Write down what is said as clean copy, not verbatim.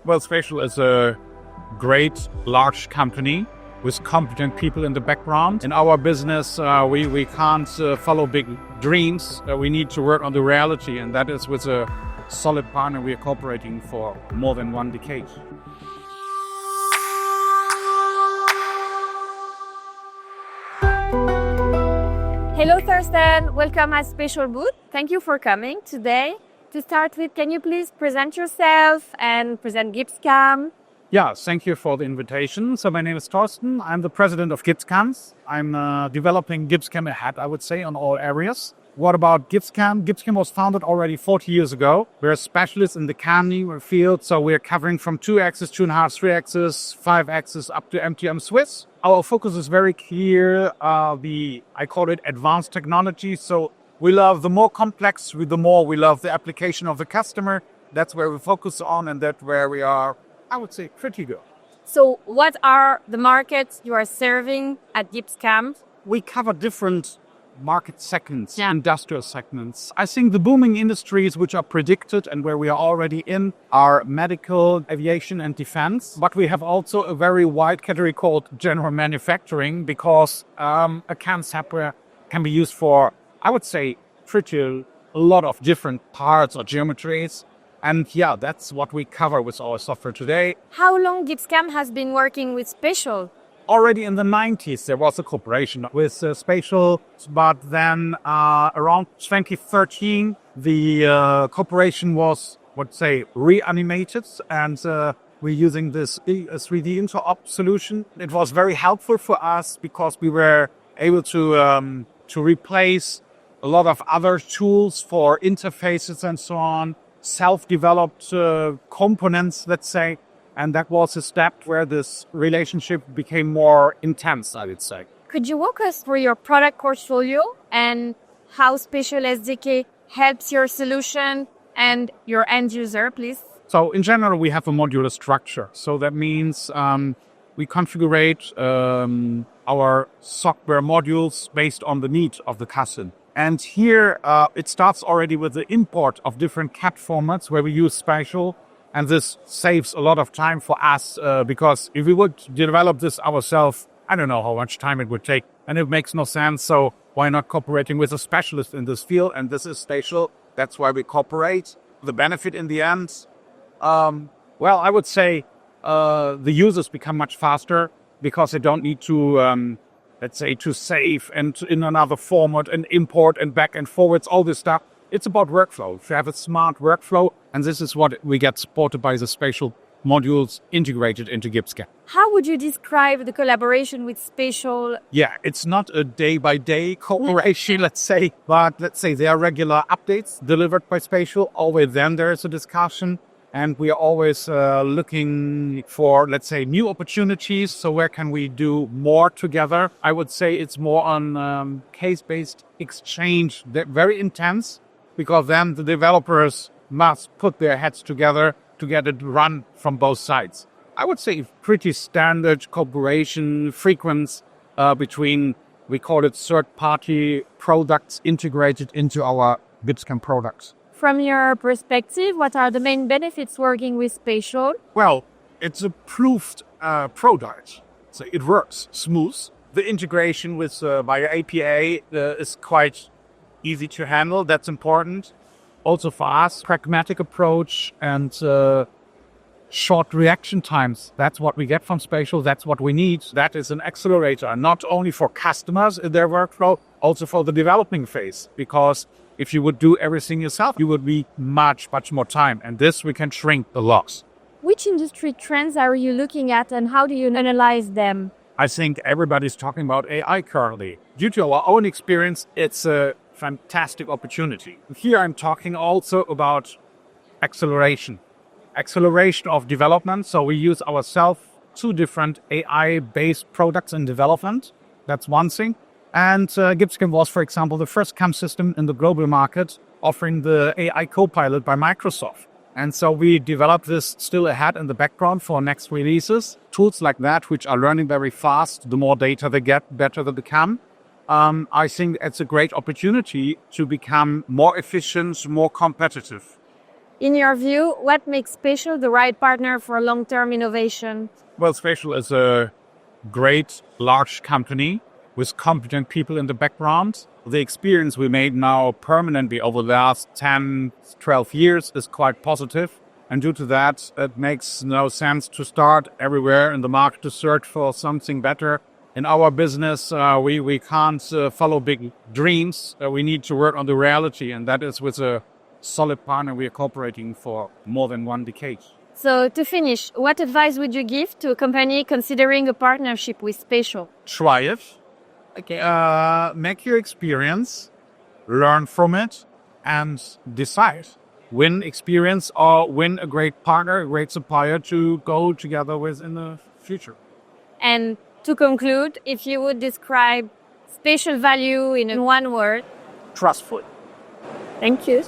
Well, Spatial is a great, large company with competent people in the background. In our business, we can't follow big dreams. We need to work on the reality, and that is with a solid partner we are cooperating for more than 1 decade. Hello, Thurston. Welcome at Spatial booth. Thank you for coming today. To start with, can you please present yourself and present GibbsCam? Yeah, thank you for the invitation. So my name is Thorsten. I'm the president of GibbsCam. I'm developing GibbsCam ahead, I would say, on all areas. What about GibbsCam? GibbsCam was founded already 40 years ago. We're specialists in the CAM field, so we're covering from 2-axis, 2.5, 3-axis, 5-axis up to MTM Swiss. Our focus is very clear. I call it advanced technology. So we love the more complex, the more we love the application of the customer. That's where we focus on, and that's where we are, I would say, pretty good. So what are the markets you are serving at GibbsCam? We cover different market segments, industrial segments. I think the booming industries which are predicted and where we are already in are medical, aviation and defense. But we have also a very wide category called general manufacturing, because a CAM software can be used for, I would say, a lot of different parts or geometries. And yeah, that's what we cover with our software today. How long GibbsCam has been working with Spatial? Already in the 90s, there was a cooperation with Spatial, but then around 2013, the cooperation was, reanimated, and we're using this 3D interop solution. It was very helpful for us because we were able to replace a lot of other tools for interfaces and so on, self-developed components, let's say. And that was a step where this relationship became more intense, I would say. Could you walk us through your product portfolio and how Spatial SDK helps your solution and your end user, please? So in general, we have a modular structure. So that means we configure our software modules based on the need of the customer. And here it starts already with the import of different CAD formats where we use Spatial. And this saves a lot of time for us because if we would develop this ourselves, I don't know how much time it would take. And it makes no sense. So why not cooperating with a specialist in this field? And this is Spatial. That's why we cooperate. The benefit in the end, I would say the users become much faster because they don't need to, to save and in another format and import and back and forwards, all this stuff. It's about workflow. If you have a smart workflow, and this is what we get supported by the Spatial modules integrated into GibbsCam. How would you describe the collaboration with Spatial? Yeah, it's not a day-by-day cooperation, let's say, but let's say there are regular updates delivered by Spatial. Always then there is a discussion, and we are always looking for, let's say, new opportunities. So where can we do more together? I would say it's more on case-based exchange, very intense, because then the developers must put their heads together to get it run from both sides. I would say pretty standard cooperation frequency between, we call it third-party products integrated into our GibbsCam products. From your perspective, what are the main benefits working with Spatial? Well, it's a proved product, so it works smooth. The integration with via API is quite easy to handle. That's important. Also for us, pragmatic approach and short reaction times. That's what we get from Spatial. That's what we need. That is an accelerator, not only for customers in their workflow, also for the developing phase. Because if you would do everything yourself, you would be much more time. And this, we can shrink the loss. Which industry trends are you looking at and how do you analyze them? I think everybody's talking about AI currently. Due to our own experience, it's a fantastic opportunity. Here I'm talking also about acceleration of development. So we use ourselves 2 different AI-based products in development. That's one thing. And GibbsCam was, for example, the first CAM system in the global market offering the AI Copilot by Microsoft. And so we developed this still ahead in the background for next releases. Tools like that, which are learning very fast, the more data they get, better they become. I think it's a great opportunity to become more efficient, more competitive. In your view, what makes Spatial the right partner for long-term innovation? Well, Spatial is a great, large company with competent people in the background. The experience we made now permanently over the last 10, 12 years is quite positive. And due to that, it makes no sense to start everywhere in the market to search for something better. In our business, we can't follow big dreams. We need to work on the reality, and that is with a solid partner we are cooperating for more than 1 decade. So to finish, what advice would you give to a company considering a partnership with Spatial? Try it. Okay. Make your experience, learn from it, and decide. Win experience or win a great partner, a great supplier to go together with in the future. And to conclude, if you would describe Spatial value in one word. Trustful. Thank you.